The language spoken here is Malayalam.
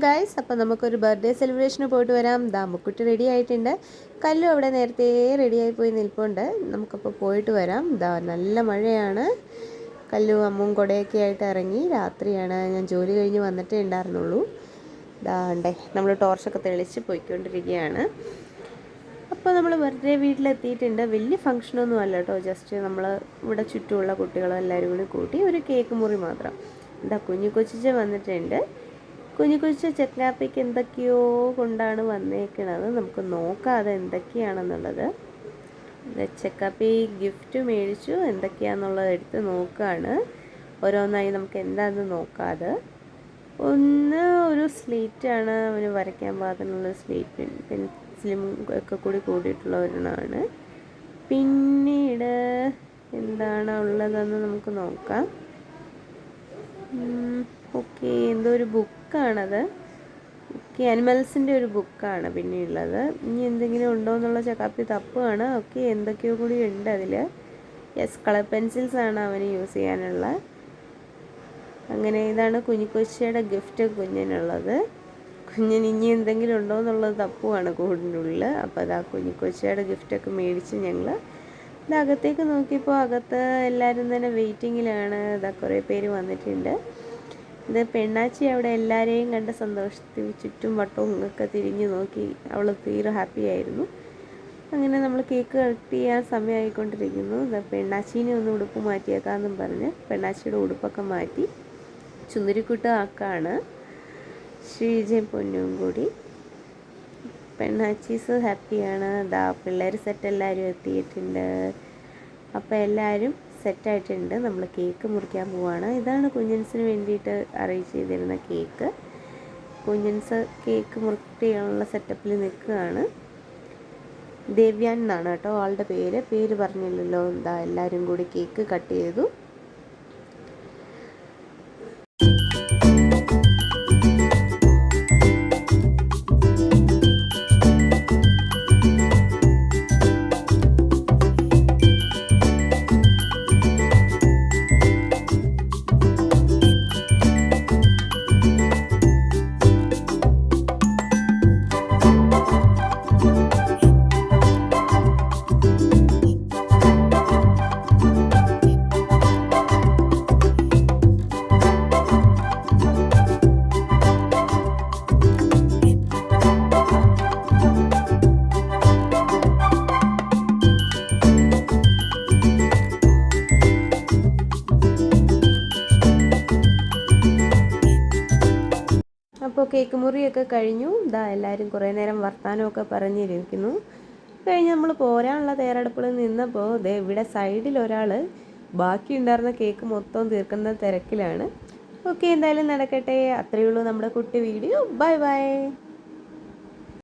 ഗൈസ്, അപ്പോൾ നമുക്കൊരു ബർത്ത്ഡേ സെലിബ്രേഷന് പോയിട്ട് വരാം. ദാമുക്കുട്ടി റെഡി ആയിട്ടുണ്ട്. കല്ലു അവിടെ നേരത്തെ റെഡിയായി പോയി നിൽപ്പുണ്ട്. നമുക്കപ്പോൾ പോയിട്ട് വരാം. നല്ല മഴയാണ്. കല്ലു അമ്മും കൊടയൊക്കെ ആയിട്ട് ഇറങ്ങി. രാത്രിയാണ്, ഞാൻ ജോലി കഴിഞ്ഞ് വന്നിട്ടേ ഉണ്ടായിരുന്നുള്ളൂ. ഉണ്ടേ നമ്മൾ ടോർച്ചൊക്കെ തെളിച്ച് പോയിക്കൊണ്ടിരിക്കുകയാണ്. അപ്പോൾ നമ്മൾ ബർത്ത്ഡേ വീട്ടിലെത്തിയിട്ടുണ്ട്. വലിയ ഫംഗ്ഷനൊന്നും അല്ല കേട്ടോ, ജസ്റ്റ് നമ്മൾ ഇവിടെ ചുറ്റുമുള്ള കുട്ടികളും എല്ലാവരും കൂടി കൂട്ടി ഒരു കേക്ക് മുറി മാത്രം. കുഞ്ഞു കൊച്ചിച്ച വന്നിട്ടുണ്ട്. കുഞ്ഞു കൊച്ചു ചെക്കാപ്പിക്ക് എന്തൊക്കെയോ കൊണ്ടാണ് വന്നേക്കണത്. നമുക്ക് നോക്കാം അത് എന്തൊക്കെയാണെന്നുള്ളത്. ചെക്കാപ്പി ഗിഫ്റ്റ് മേടിച്ചു, എന്തൊക്കെയാണെന്നുള്ളത് എടുത്ത് നോക്കുകയാണ്. ഓരോന്നായി നമുക്ക് എന്താണെന്ന് നോക്കാതെ. ഒന്ന് ഒരു സ്ലേറ്റാണ്, അവന് വരയ്ക്കാൻ പാകത്തിനുള്ള സ്ലേറ്റ് പെൻസിലും ഒക്കെ കൂടിയിട്ടുള്ള ഒരെണ്ണമാണ്. പിന്നീട് എന്താണ് ഉള്ളതെന്ന് നമുക്ക് നോക്കാം. ഓക്കെ, എന്തോ ഒരു ബുക്കാണത്. ഓക്കെ, അനിമൽസിൻ്റെ ഒരു ബുക്കാണ് പിന്നെ ഉള്ളത്. ഇനി എന്തെങ്കിലും ഉണ്ടോ എന്നുള്ള ചെക്കാപ്പി തപ്പുകയാണ്. ഓക്കെ, എന്തൊക്കെയോ കൂടി ഉണ്ട് അതിൽ. യെസ്, കളർ പെൻസിൽസാണ് അവന് യൂസ് ചെയ്യാനുള്ള. അങ്ങനെ ഇതാണ് കുഞ്ഞിക്കൊച്ചിയുടെ ഗിഫ്റ്റ് കുഞ്ഞിനുള്ളത്. കുഞ്ഞിന് ഇനി എന്തെങ്കിലും ഉണ്ടോ എന്നുള്ളത് തപ്പുവാണ് കൂടിൻ്റെ ഉള്ളിൽ. അപ്പോൾ അതാ കുഞ്ഞിക്കൊച്ചിയുടെ ഗിഫ്റ്റൊക്കെ മേടിച്ച് ഞങ്ങൾ അകത്തേക്ക് നോക്കിയപ്പോൾ അകത്ത് എല്ലാവരും തന്നെ വെയിറ്റിങ്ങിലാണ്. കുറേ പേര് വന്നിട്ടുണ്ട്. ഇത് പെണ്ണാച്ചി അവിടെ എല്ലാവരെയും കണ്ട് സന്തോഷത്തിൽ ചുറ്റും വട്ടവും ഒക്കെ തിരിഞ്ഞു നോക്കി. അവൾ തീരെ ഹാപ്പി ആയിരുന്നു. അങ്ങനെ നമ്മൾ കേക്ക് കട്ട് ചെയ്യാൻ സമയമായിക്കൊണ്ടിരിക്കുന്നു. പെണ്ണാച്ചീനെ ഒന്ന് ഉടുപ്പ് മാറ്റിയേക്കാമെന്നും പറഞ്ഞ് പെണ്ണാച്ചിയുടെ ഉടുപ്പൊക്കെ മാറ്റി ചുന്ദരിക്കുട്ട ആക്കാണ് ശ്രീജയും പൊന്നും കൂടി. പെണ്ണാച്ചീസ് ഹാപ്പിയാണ്. പിള്ളേർ സെറ്റ് എല്ലാവരും എത്തിയിട്ടുണ്ട്. അപ്പോൾ എല്ലാവരും സെറ്റായിട്ടുണ്ട്. നമ്മൾ കേക്ക് മുറിക്കാൻ പോവാണ്. ഇതാണ് കുഞ്ഞൻസിന് വേണ്ടിയിട്ട് അറേഞ്ച് ചെയ്തിരുന്ന കേക്ക്. കുഞ്ഞൻസ് കേക്ക് മുറിക്കാനുള്ള സെറ്റപ്പിൽ നിൽക്കുകയാണ്. ദേവ്യാൻ എന്നാണ് കേട്ടോ ആളുടെ പേര് പറഞ്ഞില്ലല്ലോ. എല്ലാവരും കൂടി കേക്ക് കട്ട് ചെയ്തു. അപ്പോൾ കേക്ക് മുറിയൊക്കെ കഴിഞ്ഞു. എല്ലാവരും കുറേ നേരം വർത്താനമൊക്കെ പറഞ്ഞിരിക്കുന്നു. കഴിഞ്ഞ് നമ്മൾ പോരാനുള്ള തയ്യാറെടുപ്പിൽ നിന്നപ്പോൾ ഇവിടെ സൈഡിൽ ഒരാൾ ബാക്കി ഉണ്ടായിരുന്ന കേക്ക് മൊത്തം തീർക്കുന്ന തിരക്കിലാണ്. ഓക്കെ, എന്തായാലും നടക്കട്ടെ. അത്രയേ ഉള്ളൂ നമ്മുടെ കുട്ടി വീഡിയോ. Bye bye.